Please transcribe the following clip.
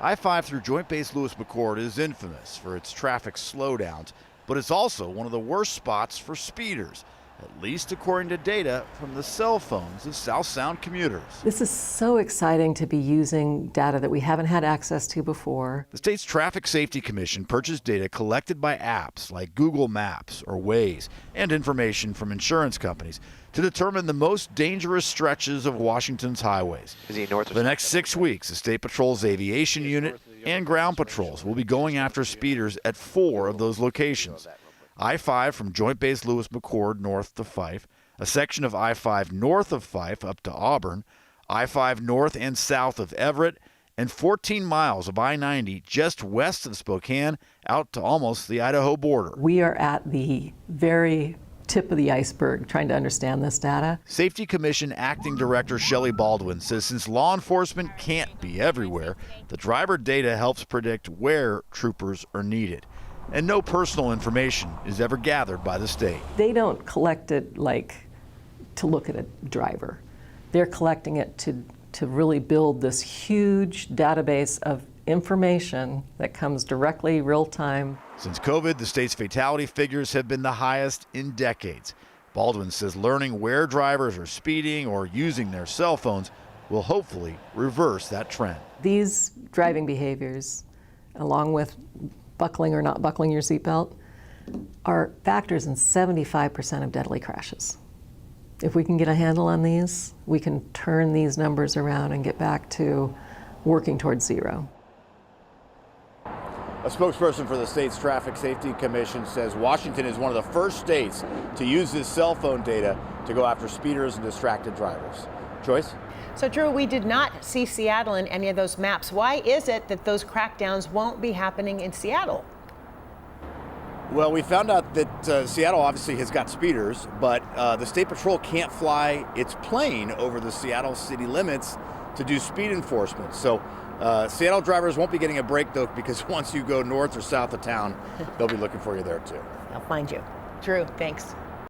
I-5 through Joint Base Lewis-McChord is infamous for its traffic slowdowns, but it's also one of the worst spots for speeders, at least according to data from the cell phones of South Sound commuters. This is so exciting to be using data that we haven't had access to before. The state's Traffic Safety Commission purchased data collected by apps like Google Maps or Waze and information from insurance companies to determine the most dangerous stretches of Washington's highways. For the next 6 weeks, the State Patrol's aviation unit and ground patrols will be going after speeders at 4 of those locations. I-5 from Joint Base Lewis-McChord north to Fife, a section of I-5 north of Fife up to Auburn, I-5 north and south of Everett, and 14 miles of I-90 just west of Spokane out to almost the Idaho border. We are at the very tip of the iceberg trying to understand this data. Safety Commission Acting Director Shelley Baldwin says since law enforcement can't be everywhere, the driver data helps predict where troopers are needed. And no personal information is ever gathered by the state. They don't collect it like to look at a driver. They're collecting it to really build this huge database of information that comes directly real time. Since COVID, the state's fatality figures have been the highest in decades. Baldwin says learning where drivers are speeding or using their cell phones will hopefully reverse that trend. These driving behaviors, along with buckling or not buckling your seatbelt, are factors in 75% of deadly crashes. If we can get a handle on these, we can turn these numbers around and get back to working towards zero. A spokesperson for the state's Traffic Safety Commission says Washington is one of the first states to use this cell phone data to go after speeders and distracted drivers. Joyce? So, Drew, we did not see Seattle in any of those maps. Why is it that those crackdowns won't be happening in Seattle? Well, we found out that Seattle obviously has got speeders, but the State Patrol can't fly its plane over the Seattle city limits to do speed enforcement. So Seattle drivers won't be getting a break, though, because once you go north or south of town, they'll be looking for you there, too. I'll find you. Drew, thanks.